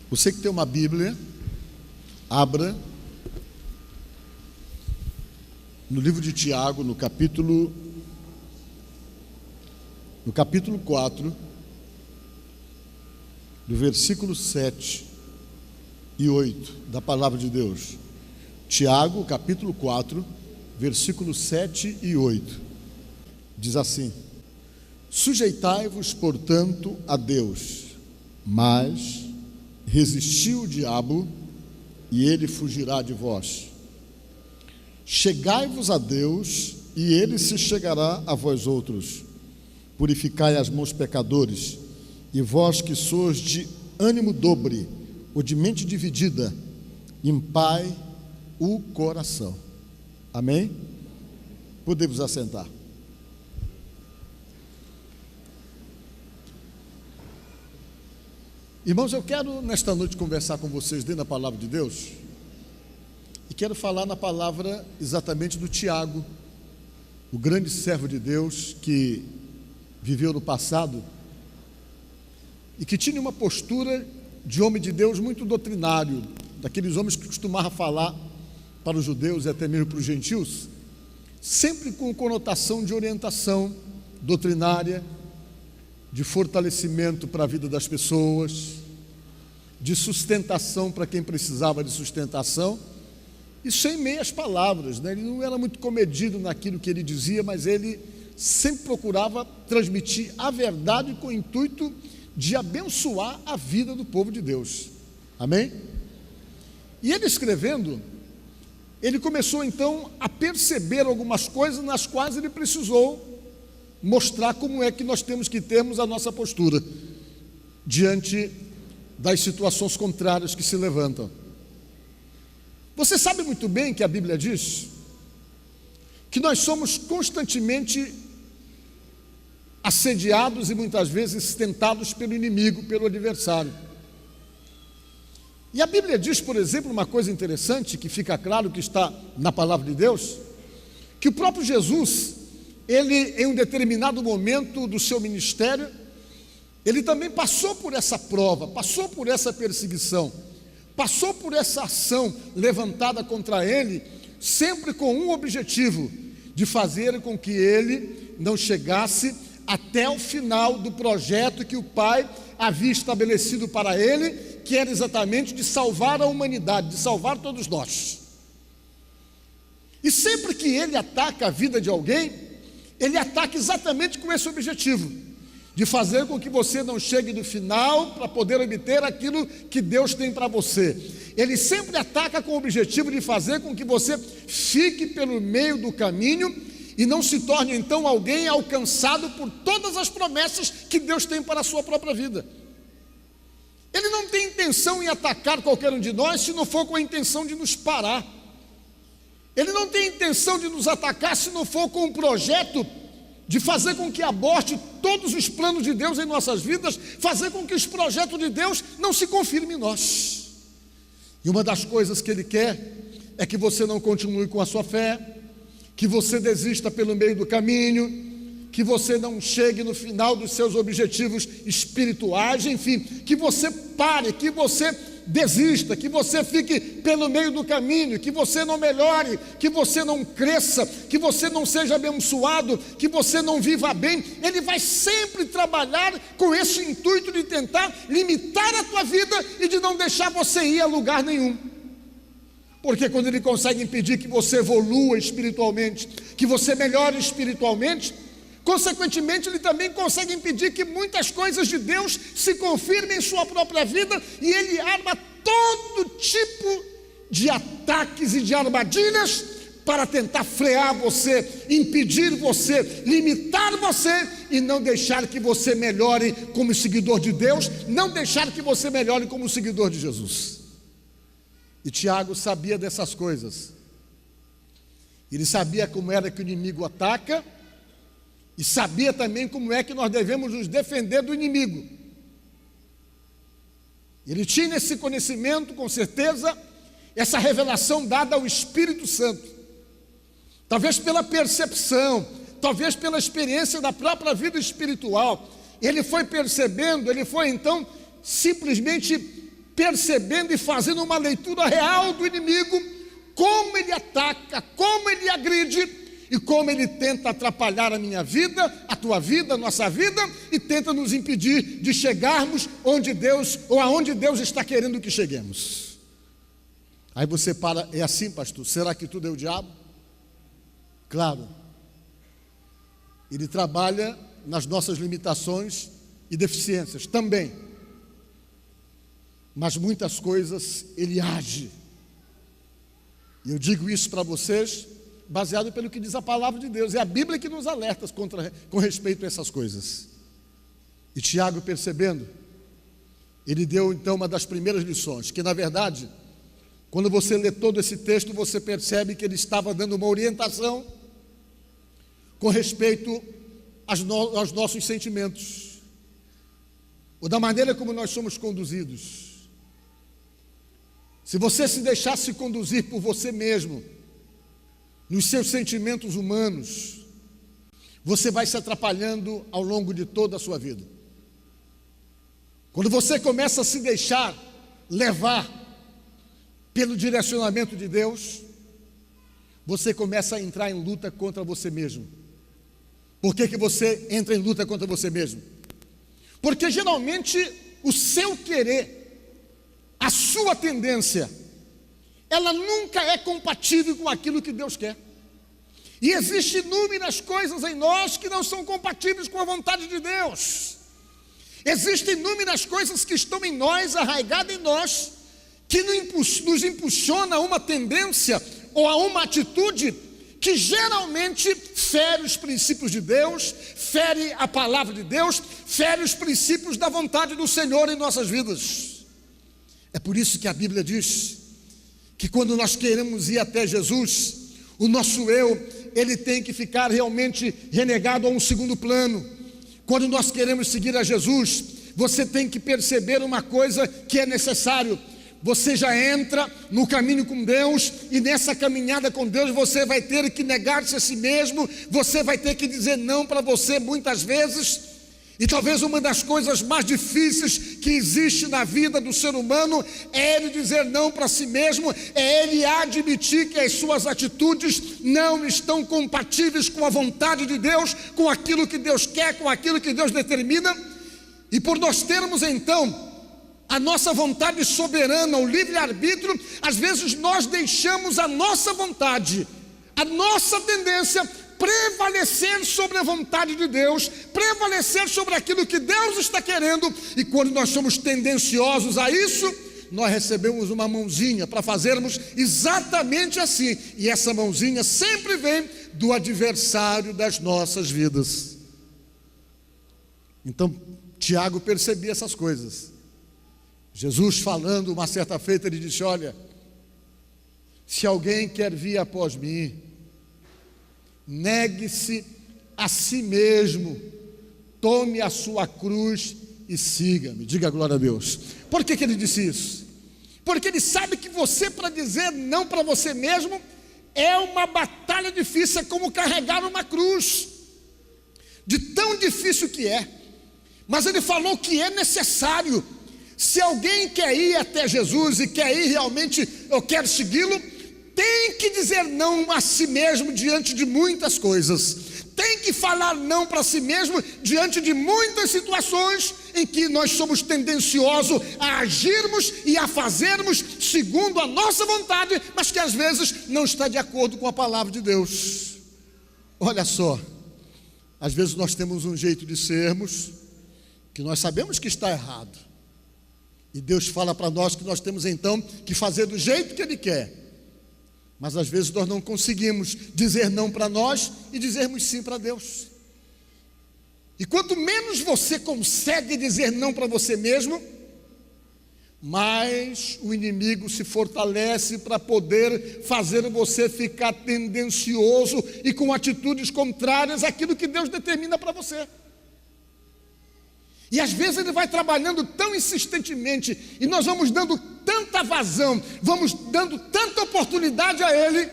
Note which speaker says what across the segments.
Speaker 1: Você que tem uma Bíblia, abra no livro de Tiago, no capítulo 4, do versículo 7 e 8 da palavra de Deus. Tiago, capítulo 4, versículos 7 e 8. Diz assim: sujeitai-vos, portanto, a Deus, mas resisti o diabo, e ele fugirá de vós. Chegai-vos a Deus, e ele se chegará a vós outros. Purificai as mãos, pecadores, e vós que sois de ânimo dobre, ou de mente dividida, limpai o coração. Amém? Podemos assentar. Irmãos, eu quero nesta noite conversar com vocês dentro da palavra de Deus, e quero falar na palavra exatamente do Tiago, o grande servo de Deus que viveu no passado e que tinha uma postura de homem de Deus muito doutrinário, daqueles homens que costumavam falar para os judeus e até mesmo para os gentios, sempre com conotação de orientação doutrinária, de fortalecimento para a vida das pessoas, de sustentação para quem precisava de sustentação, e sem meias palavras, né? Ele não era muito comedido naquilo que ele dizia, mas ele sempre procurava transmitir a verdade com o intuito de abençoar a vida do povo de Deus. Amém? E ele escrevendo, ele começou então a perceber algumas coisas nas quais ele precisou mostrar como é que nós temos que termos a nossa postura diante das situações contrárias que se levantam. Você sabe muito bem que a Bíblia diz que nós somos constantemente assediados e muitas vezes tentados pelo inimigo, pelo adversário. E a Bíblia diz, por exemplo, uma coisa interessante que fica claro que está na palavra de Deus, que o próprio Jesus, ele em um determinado momento do seu ministério, ele também passou por essa prova, passou por essa perseguição, passou por essa ação levantada contra ele, sempre com um objetivo, de fazer com que ele não chegasse até o final do projeto que o Pai havia estabelecido para ele, que era exatamente de salvar a humanidade, de salvar todos nós. E sempre que ele ataca a vida de alguém, ele ataca exatamente com esse objetivo, de fazer com que você não chegue no final para poder obter aquilo que Deus tem para você. Ele sempre ataca com o objetivo de fazer com que você fique pelo meio do caminho e não se torne então alguém alcançado por todas as promessas que Deus tem para a sua própria vida. Ele não tem intenção em atacar qualquer um de nós se não for com a intenção de nos parar. Ele não tem intenção de nos atacar se não for com um projeto de fazer com que aborte todos os planos de Deus em nossas vidas, fazer com que os projetos de Deus não se confirmem em nós. E uma das coisas que ele quer é que você não continue com a sua fé, que você desista pelo meio do caminho, que você não chegue no final dos seus objetivos espirituais, enfim, que você pare, que você desista, que você fique pelo meio do caminho, que você não melhore, que você não cresça, que você não seja abençoado, que você não viva bem. Ele vai sempre trabalhar com esse intuito de tentar limitar a tua vida e de não deixar você ir a lugar nenhum. Porque quando ele consegue impedir que você evolua espiritualmente, que você melhore espiritualmente, consequentemente, ele também consegue impedir que muitas coisas de Deus se confirmem em sua própria vida, e ele arma todo tipo de ataques e de armadilhas para tentar frear você, impedir você, limitar você e não deixar que você melhore como seguidor de Deus, não deixar que você melhore como seguidor de Jesus. E Tiago sabia dessas coisas. Ele sabia como era que o inimigo ataca, e sabia também como é que nós devemos nos defender do inimigo. Ele tinha esse conhecimento, com certeza, essa revelação dada ao Espírito Santo. Talvez pela percepção, talvez pela experiência da própria vida espiritual. Ele foi percebendo, ele foi então simplesmente percebendo e fazendo uma leitura real do inimigo, como ele ataca, como ele agride e como ele tenta atrapalhar a minha vida, a tua vida, a nossa vida, e tenta nos impedir de chegarmos onde Deus, ou aonde Deus está querendo que cheguemos. Aí você para, é assim, pastor? Será que tudo é o diabo? Claro. Ele trabalha nas nossas limitações e deficiências também. Mas muitas coisas ele age. E eu digo isso para vocês baseado pelo que diz a palavra de Deus. É a Bíblia que nos alerta com respeito a essas coisas. E Tiago, percebendo, ele deu então uma das primeiras lições, que na verdade, quando você lê todo esse texto, você percebe que ele estava dando uma orientação com respeito aos nossos sentimentos, ou da maneira como nós somos conduzidos. Se você se deixasse conduzir por você mesmo, nos seus sentimentos humanos, você vai se atrapalhando ao longo de toda a sua vida. Quando você começa a se deixar levar pelo direcionamento de Deus, você começa a entrar em luta contra você mesmo. Por que você entra em luta contra você mesmo? Porque geralmente o seu querer, a sua tendência, ela nunca é compatível com aquilo que Deus quer. E existem inúmeras coisas em nós que não são compatíveis com a vontade de Deus. Existem inúmeras coisas que estão em nós, arraigadas em nós, que nos impulsiona a uma tendência ou a uma atitude que geralmente fere os princípios de Deus, fere a palavra de Deus, fere os princípios da vontade do Senhor em nossas vidas. É por isso que a Bíblia diz que quando nós queremos ir até Jesus, o nosso eu, ele tem que ficar realmente renegado a um segundo plano. Quando nós queremos seguir a Jesus, você tem que perceber uma coisa que é necessário. Você já entra no caminho com Deus, e nessa caminhada com Deus você vai ter que negar-se a si mesmo, você vai ter que dizer não para você muitas vezes. E talvez uma das coisas mais difíceis que existe na vida do ser humano é ele dizer não para si mesmo, é ele admitir que as suas atitudes não estão compatíveis com a vontade de Deus, com aquilo que Deus quer, com aquilo que Deus determina. E por nós termos então a nossa vontade soberana, o livre-arbítrio, às vezes nós deixamos a nossa vontade, a nossa tendência prevalecer sobre a vontade de Deus, prevalecer sobre aquilo que Deus está querendo. E quando nós somos tendenciosos a isso, nós recebemos uma mãozinha para fazermos exatamente assim. E essa mãozinha sempre vem do adversário das nossas vidas. Então Tiago percebia essas coisas. Jesus falando uma certa feita, ele disse: olha, se alguém quer vir após mim, negue-se a si mesmo, tome a sua cruz e siga-me. Diga glória a Deus. Por que ele disse isso? Porque ele sabe que você, para dizer não para você mesmo, é uma batalha difícil, é como carregar uma cruz, de tão difícil que é. Mas ele falou que é necessário. Se alguém quer ir até Jesus e quer ir realmente, eu quero segui-lo, tem que dizer não a si mesmo diante de muitas coisas, tem que falar não para si mesmo diante de muitas situações em que nós somos tendenciosos a agirmos e a fazermos segundo a nossa vontade, mas que às vezes não está de acordo com a palavra de Deus. Olha só, às vezes nós temos um jeito de sermos que nós sabemos que está errado, e Deus fala para nós que nós temos então que fazer do jeito que Ele quer. Mas às vezes nós não conseguimos dizer não para nós e dizermos sim para Deus. E quanto menos você consegue dizer não para você mesmo, mais o inimigo se fortalece para poder fazer você ficar tendencioso e com atitudes contrárias àquilo que Deus determina para você. E às vezes ele vai trabalhando tão insistentemente, e nós vamos dando tanta vazão, vamos dando tanta oportunidade a ele,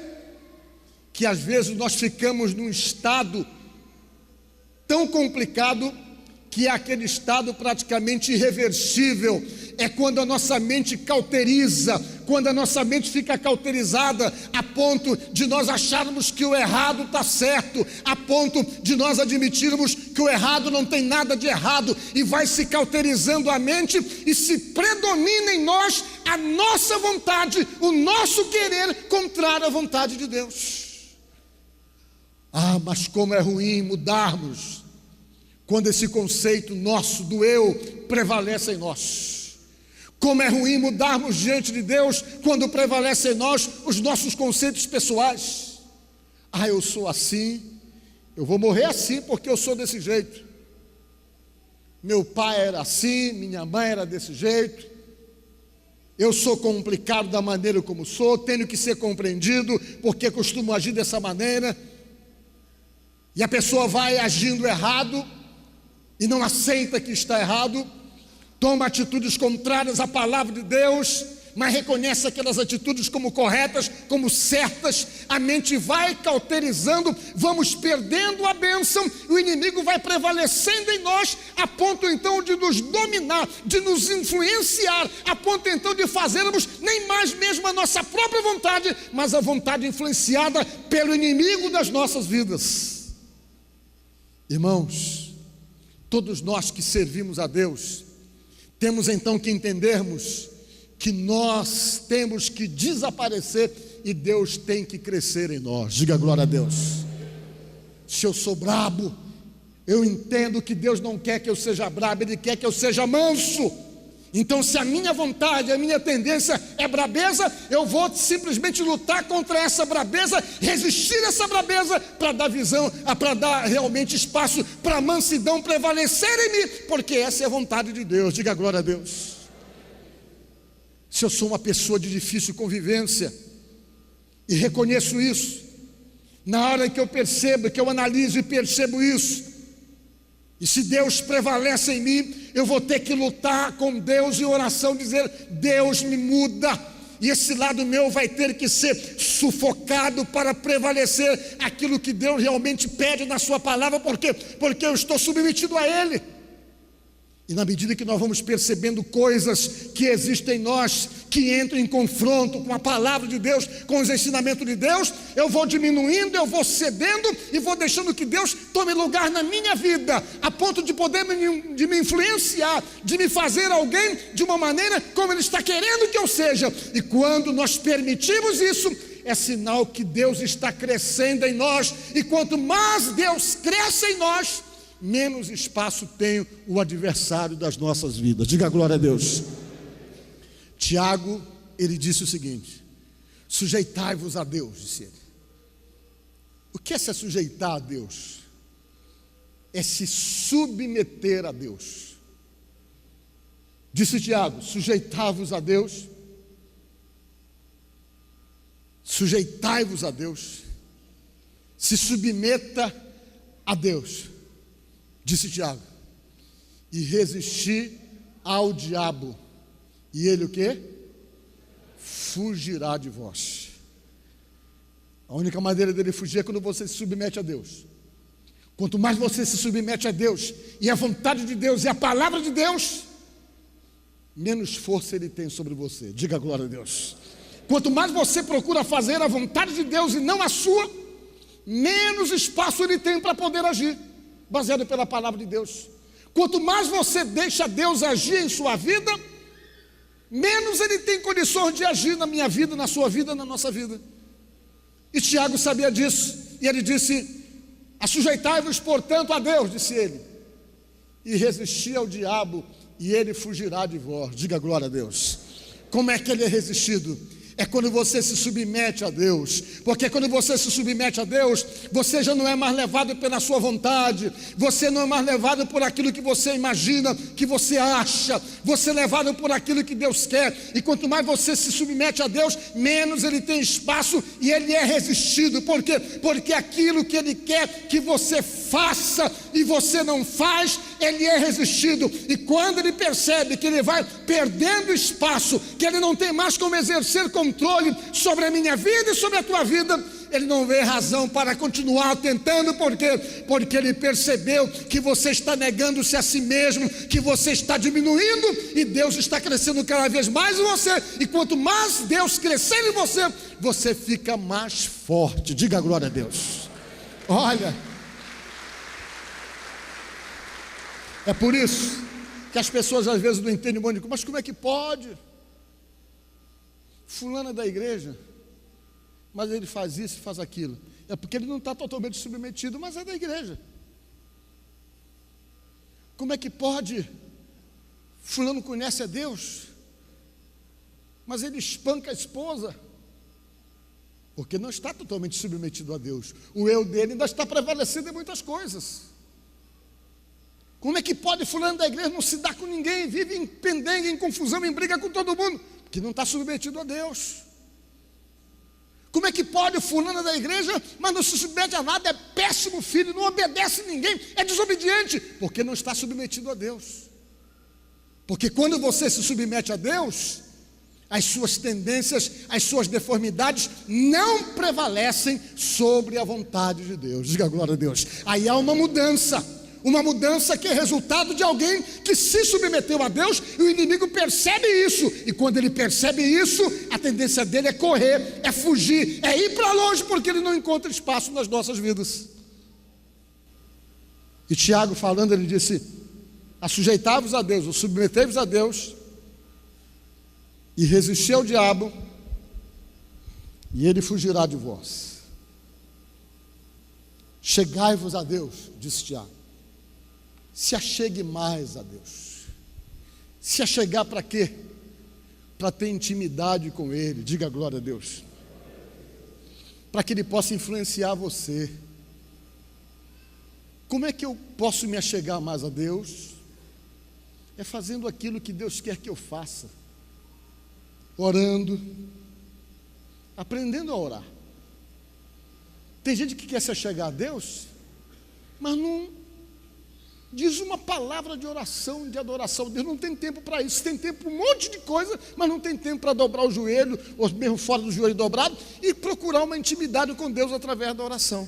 Speaker 1: que às vezes nós ficamos num estado tão complicado, que é aquele estado praticamente irreversível, é quando a nossa mente cauteriza, quando a nossa mente fica cauterizada a ponto de nós acharmos que o errado está certo, a ponto de nós admitirmos que o errado não tem nada de errado, e vai se cauterizando a mente e se predomina em nós a nossa vontade, o nosso querer contrário à vontade de Deus. Ah, mas como é ruim mudarmos quando esse conceito nosso do eu prevalece em nós. Como é ruim mudarmos diante de Deus quando prevalece em nós os nossos conceitos pessoais. Ah, eu sou assim, eu vou morrer assim porque eu sou desse jeito. Meu pai era assim, minha mãe era desse jeito. Eu sou complicado da maneira como sou, tenho que ser compreendido porque costumo agir dessa maneira. E a pessoa vai agindo errado e não aceita que está errado, toma atitudes contrárias à palavra de Deus, mas reconhece aquelas atitudes como corretas, como certas. A mente vai cauterizando, vamos perdendo a bênção, o inimigo vai prevalecendo em nós, a ponto então de nos dominar, de nos influenciar, a ponto então de fazermos nem mais mesmo a nossa própria vontade, mas a vontade influenciada pelo inimigo das nossas vidas. Irmãos, todos nós que servimos a Deus, temos então que entendermos que nós temos que desaparecer e Deus tem que crescer em nós. Diga glória a Deus. Se eu sou brabo, eu entendo que Deus não quer que eu seja brabo, Ele quer que eu seja manso. Então, se a minha vontade, a minha tendência é brabeza, eu vou simplesmente lutar contra essa brabeza, resistir a essa brabeza, para dar visão, para dar realmente espaço para a mansidão prevalecer em mim, porque essa é a vontade de Deus. Diga glória a Deus. Se eu sou uma pessoa de difícil convivência, e reconheço isso, na hora que eu percebo, que eu analiso e percebo isso, e se Deus prevalece em mim, eu vou ter que lutar com Deus em oração, dizer: Deus me muda, e esse lado meu vai ter que ser sufocado para prevalecer aquilo que Deus realmente pede na sua palavra. Por quê? Porque eu estou submetido a Ele. E na medida que nós vamos percebendo coisas que existem em nós, que entram em confronto com a palavra de Deus, com os ensinamentos de Deus, eu vou diminuindo, eu vou cedendo e vou deixando que Deus tome lugar na minha vida, a ponto de poder de me influenciar, de me fazer alguém de uma maneira como Ele está querendo que eu seja. E quando nós permitimos isso, é sinal que Deus está crescendo em nós, e quanto mais Deus cresce em nós, menos espaço tem o adversário das nossas vidas. Diga glória a Deus. Tiago, ele disse o seguinte: sujeitai-vos a Deus, disse ele. O que é se sujeitar a Deus? É se submeter a Deus. Disse Tiago: sujeitai-vos a Deus, sujeitai-vos a Deus, se submeta a Deus. Disse Tiago: e resistir ao diabo, e ele o quê? Fugirá de vós. A única maneira dele fugir é quando você se submete a Deus. Quanto mais você se submete a Deus, e a vontade de Deus, e a palavra de Deus, menos força ele tem sobre você. Diga glória a Deus. Quanto mais você procura fazer a vontade de Deus e não a sua, menos espaço ele tem para poder agir, baseado pela palavra de Deus. Quanto mais você deixa Deus agir em sua vida, menos Ele tem condições de agir na minha vida, na sua vida, na nossa vida. E Tiago sabia disso, e ele disse: assujeitai-vos, portanto, a Deus, disse ele, e resisti ao diabo, e ele fugirá de vós. Diga glória a Deus. Como é que ele é resistido? É quando você se submete a Deus, porque quando você se submete a Deus, você já não é mais levado pela sua vontade, você não é mais levado por aquilo que você imagina, que você acha, você é levado por aquilo que Deus quer. E quanto mais você se submete a Deus, menos Ele tem espaço e Ele é resistido. Por quê? Porque aquilo que Ele quer que você faça e você não faz, Ele é resistido. E quando Ele percebe que Ele vai perdendo espaço, que Ele não tem mais como exercer controle sobre a minha vida e sobre a tua vida, ele não vê razão para continuar tentando, porque ele percebeu que você está negando-se a si mesmo, que você está diminuindo e Deus está crescendo cada vez mais em você, e quanto mais Deus crescer em você, você fica mais forte. Diga glória a Deus. Olha, é por isso que as pessoas às vezes não entendem muito, mas como é que pode? Fulano é da igreja, mas ele faz isso e faz aquilo. É porque ele não está totalmente submetido, mas é da igreja. Como é que pode? Fulano conhece a Deus, mas ele espanca a esposa, porque não está totalmente submetido a Deus. O eu dele ainda está prevalecendo em muitas coisas. Como é que pode fulano da igreja não se dar com ninguém, vive em pendengue, em confusão, em briga com todo mundo? Que não está submetido a Deus. Como é que pode fulano da igreja, mas não se submete a nada, é péssimo filho, não obedece a ninguém, é desobediente, porque não está submetido a Deus. Porque quando você se submete a Deus, as suas tendências, as suas deformidades não prevalecem sobre a vontade de Deus. Diga glória a Deus. Aí há uma mudança que é resultado de alguém que se submeteu a Deus, e o inimigo percebe isso, e quando ele percebe isso, a tendência dele é correr, é fugir, é ir para longe, porque ele não encontra espaço nas nossas vidas. E Tiago falando, ele disse: assujeitai-vos a Deus, ou submetei-vos a Deus, e resisti ao diabo, e ele fugirá de vós. Chegai-vos a Deus, disse Tiago. Se achegue mais a Deus. Se achegar para quê? Para ter intimidade com Ele. Diga glória a Deus. Para que Ele possa influenciar você. Como é que eu posso me achegar mais a Deus? É fazendo aquilo que Deus quer que eu faça. Orando. Aprendendo a orar. Tem gente que quer se achegar a Deus, mas não diz uma palavra de oração, de adoração. Deus não tem tempo para isso. Tem tempo para um monte de coisa, mas não tem tempo para dobrar o joelho, ou mesmo fora do joelho dobrado, e procurar uma intimidade com Deus através da oração.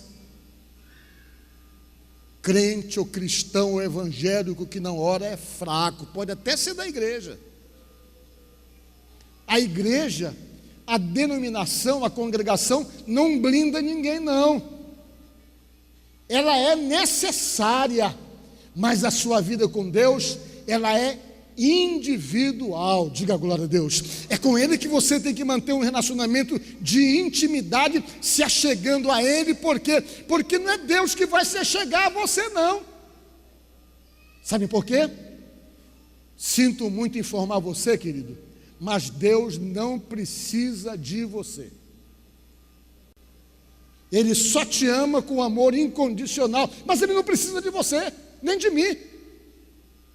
Speaker 1: Crente ou cristão ou evangélico que não ora é fraco, pode até ser da igreja. A igreja, a denominação, a congregação não blinda ninguém, não. Ela é necessária, mas a sua vida com Deus, ela é individual. Diga glória a Deus. É com Ele que você tem que manter um relacionamento de intimidade, se achegando a Ele. Por quê? Porque não é Deus que vai se achegar a você, não. Sabe por quê? Sinto muito informar você, querido, mas Deus não precisa de você. Ele só te ama com amor incondicional, mas Ele não precisa de você, nem de mim.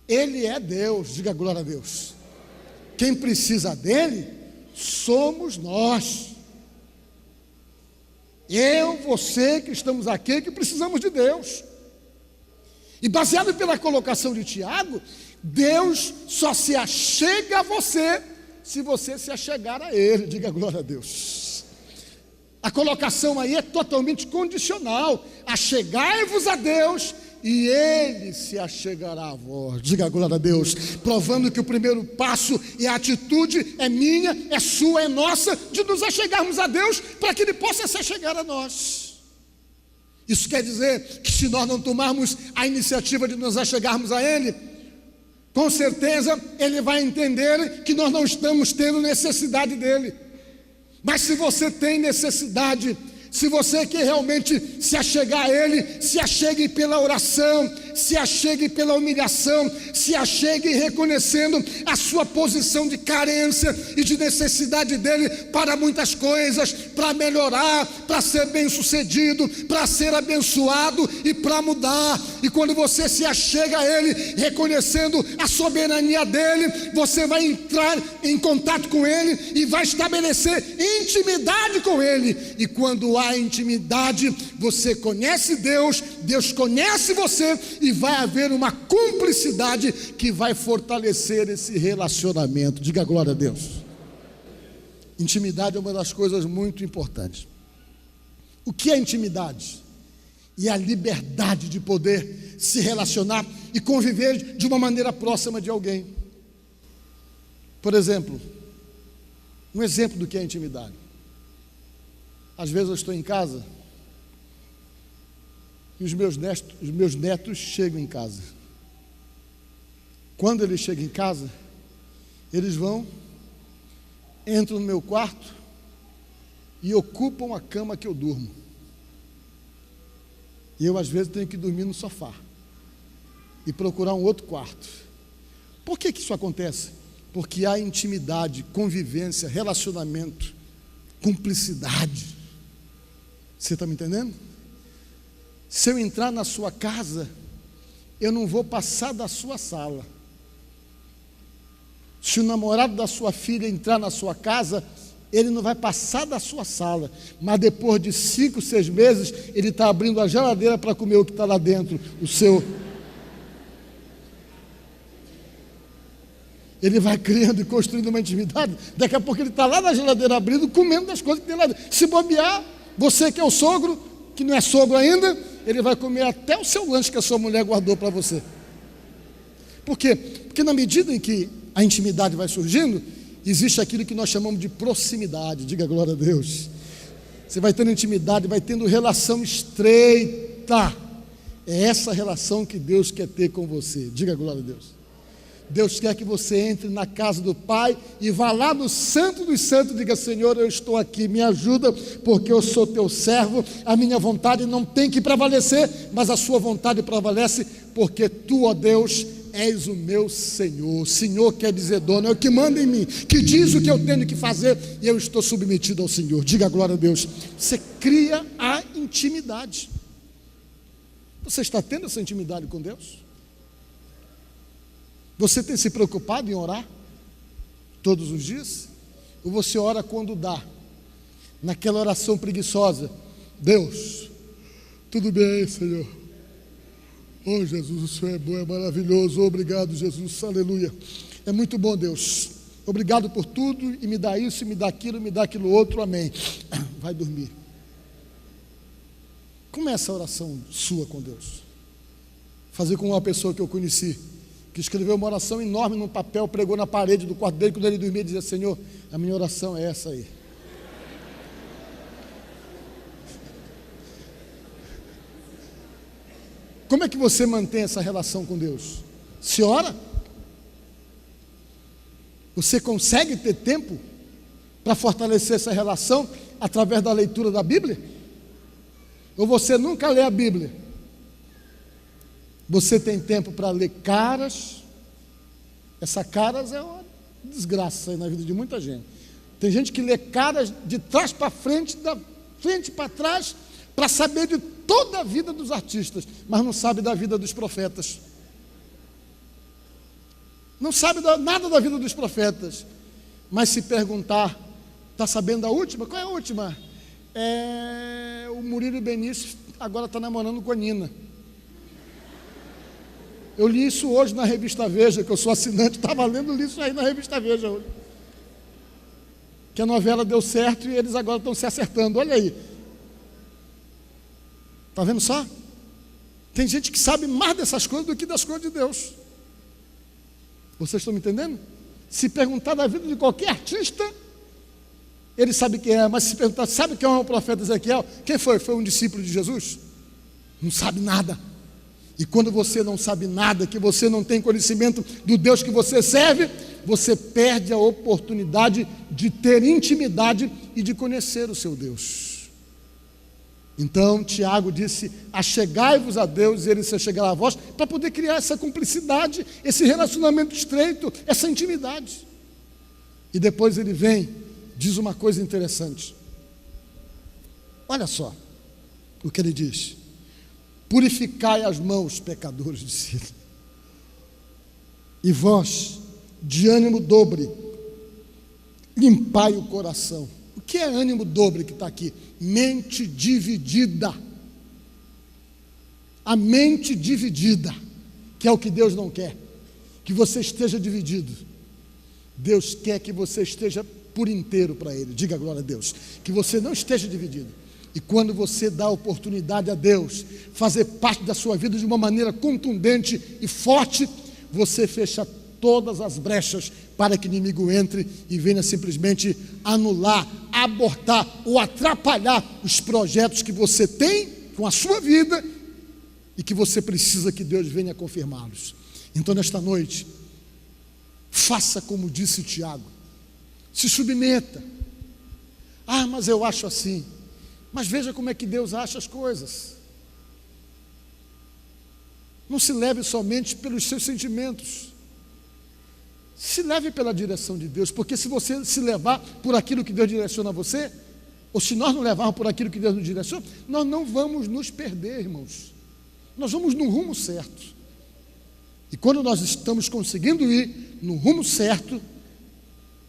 Speaker 1: Ele é Deus. Diga glória a Deus. Quem precisa dele somos nós. Eu, você que estamos aqui, que precisamos de Deus. E baseado pela colocação de Tiago, Deus só se achega a você se você se achegar a Ele. Diga glória a Deus. A colocação aí é totalmente condicional. Achegai-vos a Deus e Ele se achegará a vós. Diga glória a Deus. Provando que o primeiro passo e a atitude é minha, é sua, é nossa, de nos achegarmos a Deus, para que Ele possa se achegar a nós. Isso quer dizer que se nós não tomarmos a iniciativa de nos achegarmos a Ele, com certeza Ele vai entender que nós não estamos tendo necessidade dEle. Mas se você tem necessidade, se você quer realmente se achegar a Ele, se achegue pela oração, se achegue pela humilhação, se achegue reconhecendo a sua posição de carência e de necessidade dEle para muitas coisas, para melhorar, para ser bem sucedido, para ser abençoado e para mudar. E quando você se achega a Ele, reconhecendo a soberania dEle, você vai entrar em contato com Ele e vai estabelecer intimidade com Ele. E quando há intimidade, você conhece Deus, Deus conhece você, e vai haver uma cumplicidade que vai fortalecer esse relacionamento. Diga glória a Deus. Intimidade é uma das coisas muito importantes. O que é intimidade? E a liberdade de poder se relacionar e conviver de uma maneira próxima de alguém. Por exemplo, um exemplo do que é intimidade. Às vezes eu estou em casa e os meus netos chegam em casa. Quando eles chegam em casa, eles entram no meu quarto e ocupam a cama que eu durmo. E eu, às vezes, tenho que dormir no sofá e procurar um outro quarto. Por que isso acontece? Porque há intimidade, convivência, relacionamento, cumplicidade. Você está me entendendo? Se eu entrar na sua casa, eu não vou passar da sua sala. Se o namorado da sua filha entrar na sua casa, ele não vai passar da sua sala, mas depois de 5, 6 meses, ele está abrindo a geladeira para comer o que está lá dentro, Ele vai criando e construindo uma intimidade, daqui a pouco ele está lá na geladeira abrindo, comendo das coisas que tem lá dentro. Se bobear, você que é o sogro, que não é sogro ainda, ele vai comer até o seu lanche que a sua mulher guardou para você. Por quê? Porque na medida em que a intimidade vai surgindo, existe aquilo que nós chamamos de proximidade. Diga glória a Deus. Você vai tendo intimidade, vai tendo relação estreita. É essa relação que Deus quer ter com você. Diga glória a Deus. Deus quer que você entre na casa do Pai e vá lá no Santo dos Santos e diga: Senhor, eu estou aqui, me ajuda, porque eu sou teu servo, a minha vontade não tem que prevalecer, mas a sua vontade prevalece, porque tu, ó Deus, és o meu Senhor. Senhor quer dizer dono, é o que manda em mim, que diz o que eu tenho que fazer, e eu estou submetido ao Senhor. Diga glória a Deus. Você cria a intimidade. Você está tendo essa intimidade com Deus? Você tem se preocupado em orar todos os dias? Ou você ora quando dá, naquela oração preguiçosa? Deus, tudo bem, Senhor. Oh, Jesus, o Senhor é bom, é maravilhoso. Obrigado, Jesus, aleluia. É muito bom, Deus. Obrigado por tudo, e me dá isso, e me dá aquilo outro, amém. Vai dormir. Como é essa oração sua com Deus? Fazer com uma pessoa que eu conheci, que escreveu uma oração enorme num papel, pregou na parede do quarto dele, quando ele dormia, dizia: Senhor, a minha oração é essa aí. Como é que você mantém essa relação com Deus? Se ora? Você consegue ter tempo para fortalecer essa relação através da leitura da Bíblia? Ou você nunca lê a Bíblia? Você tem tempo para ler caras? Essa caras é uma desgraça aí na vida de muita gente. Tem gente que lê caras de trás para frente, da frente para trás, para saber de toda a vida dos artistas, mas não sabe da vida dos profetas. Não sabe nada da vida dos profetas. Mas se perguntar, está sabendo da última? Qual é a última? O Murilo Benício agora está namorando com a Nina. Eu li isso hoje na revista Veja, que eu sou assinante, estava lendo isso aí na revista Veja hoje. Que a novela deu certo e eles agora estão se acertando, olha aí. Está vendo só? Tem gente que sabe mais dessas coisas do que das coisas de Deus. Vocês estão me entendendo? Se perguntar da vida de qualquer artista, ele sabe quem é, mas se perguntar, sabe quem é o profeta Ezequiel? Quem foi? Foi um discípulo de Jesus? Não sabe nada. E quando você não sabe nada, que você não tem conhecimento do Deus que você serve, você perde a oportunidade de ter intimidade e de conhecer o seu Deus. Então, Tiago disse: achegai-vos a Deus e Ele se achegará a vós, para poder criar essa cumplicidade, esse relacionamento estreito, essa intimidade. E depois ele vem, diz uma coisa interessante. Olha só o que ele diz: purificai as mãos, pecadores, disse ele, e vós, de ânimo dobre, limpai o coração. O que é ânimo dobre que está aqui? Mente dividida. A mente dividida, que é o que Deus não quer, que você esteja dividido. Deus quer que você esteja por inteiro para Ele. Diga glória a Deus. Que você não esteja dividido. E quando você dá oportunidade a Deus fazer parte da sua vida de uma maneira contundente e forte, você fecha todas as brechas para que o inimigo entre e venha simplesmente anular, abortar ou atrapalhar os projetos que você tem com a sua vida e que você precisa que Deus venha confirmá-los. Então, nesta noite, faça como disse Tiago, se submeta. Ah, mas eu acho assim. Mas veja como é que Deus acha as coisas. Não se leve somente pelos seus sentimentos, se leve pela direção de Deus, porque se você se levar por aquilo que Deus direciona a você, ou se nós não levarmos por aquilo que Deus nos direciona, nós não vamos nos perder, irmãos. Nós vamos no rumo certo. E quando nós estamos conseguindo ir no rumo certo,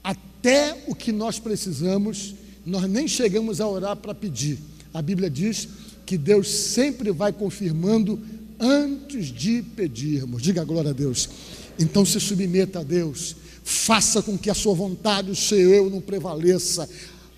Speaker 1: até o que nós precisamos, nós nem chegamos a orar para pedir. A Bíblia diz que Deus sempre vai confirmando antes de pedirmos. Diga glória a Deus. Então se submeta a Deus, faça com que a sua vontade, o seu eu não prevaleça,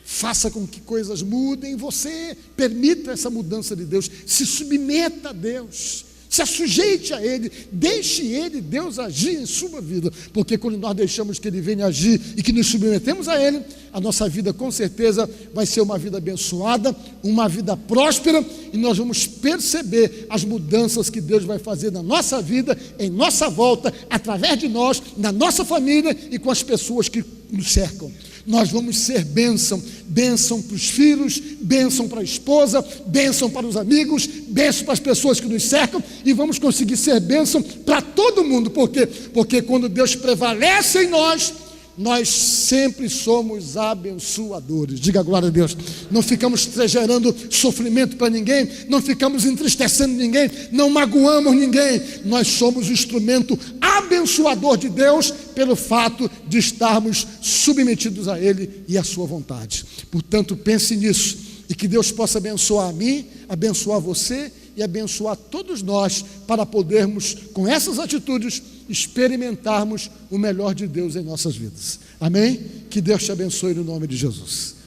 Speaker 1: faça com que coisas mudem, você permita essa mudança de Deus, se submeta a Deus, se assujeite a Ele, deixe Ele, Deus, agir em sua vida, porque quando nós deixamos que Ele venha agir e que nos submetemos a Ele, a nossa vida com certeza vai ser uma vida abençoada, uma vida próspera, e nós vamos perceber as mudanças que Deus vai fazer na nossa vida, em nossa volta, através de nós, na nossa família e com as pessoas que nos cercam. Nós vamos ser bênção, bênção para os filhos, bênção para a esposa, bênção para os amigos, bênção para as pessoas que nos cercam, e vamos conseguir ser bênção para todo mundo. Por quê? Porque quando Deus prevalece em nós, nós sempre somos abençoadores. Diga glória a Deus. Não ficamos gerando sofrimento para ninguém, não ficamos entristecendo ninguém, não magoamos ninguém. Nós somos o instrumento abençoador de Deus pelo fato de estarmos submetidos a Ele e à sua vontade. Portanto, pense nisso, e que Deus possa abençoar a mim, abençoar você e abençoar todos nós, para podermos, com essas atitudes, experimentarmos o melhor de Deus em nossas vidas. Amém? Que Deus te abençoe no nome de Jesus.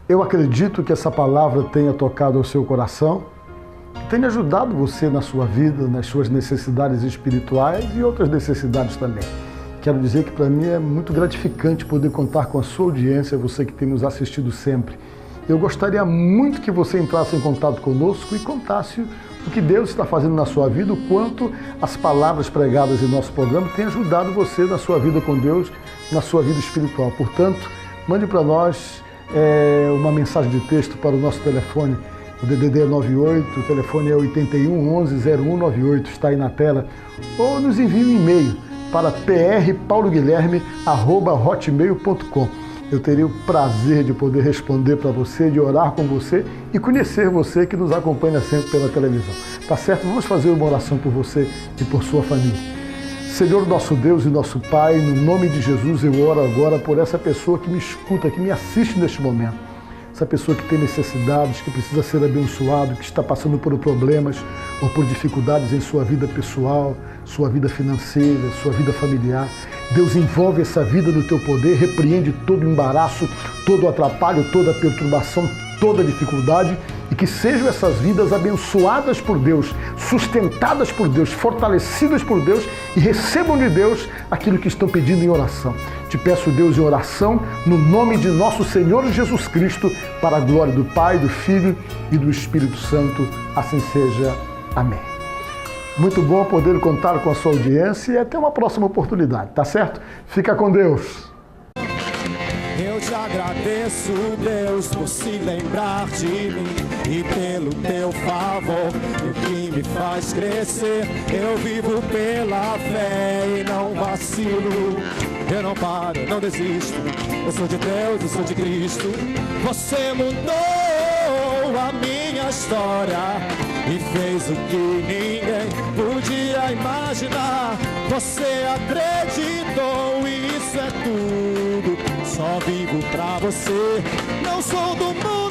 Speaker 2: Eu acredito que essa palavra tenha tocado ao seu coração, tenha ajudado você na sua vida, nas suas necessidades espirituais e outras necessidades também. Quero dizer que para mim é muito gratificante poder contar com a sua audiência, você que tem nos assistido sempre. Eu gostaria muito que você entrasse em contato conosco e contasse o que Deus está fazendo na sua vida, o quanto as palavras pregadas em nosso programa têm ajudado você na sua vida com Deus, na sua vida espiritual. Portanto, mande para nós uma mensagem de texto para o nosso telefone. O DDD é 98, o telefone é 81 11 0198, está aí na tela. Ou nos envie um e-mail para prpauloguilherme@hotmail.com. Eu teria o prazer de poder responder para você, de orar com você e conhecer você que nos acompanha sempre pela televisão. Tá certo? Vamos fazer uma oração por você e por sua família. Senhor, nosso Deus e nosso Pai, no nome de Jesus, eu oro agora por essa pessoa que me escuta, que me assiste neste momento. Essa pessoa que tem necessidades, que precisa ser abençoado, que está passando por problemas ou por dificuldades em sua vida pessoal, sua vida financeira, sua vida familiar. Deus, envolve essa vida no teu poder, repreende todo o embaraço, todo o atrapalho, toda a perturbação, toda a dificuldade, e que sejam essas vidas abençoadas por Deus, sustentadas por Deus, fortalecidas por Deus, e recebam de Deus aquilo que estão pedindo em oração. Te peço, Deus, em oração, no nome de nosso Senhor Jesus Cristo, para a glória do Pai, do Filho e do Espírito Santo. Assim seja. Amém. Muito bom poder contar com a sua audiência e até uma próxima oportunidade, tá certo? Fica com Deus.
Speaker 3: Eu te agradeço, Deus, por se lembrar de mim e pelo teu favor, o que me faz crescer. Eu vivo pela fé e não vacilo. Eu não paro, não desisto. Eu sou de Deus, eu sou de Cristo. Você mudou a minha história e fez o que ninguém podia imaginar. Você acreditou e isso é tudo. Só vivo pra você. Não sou do mundo.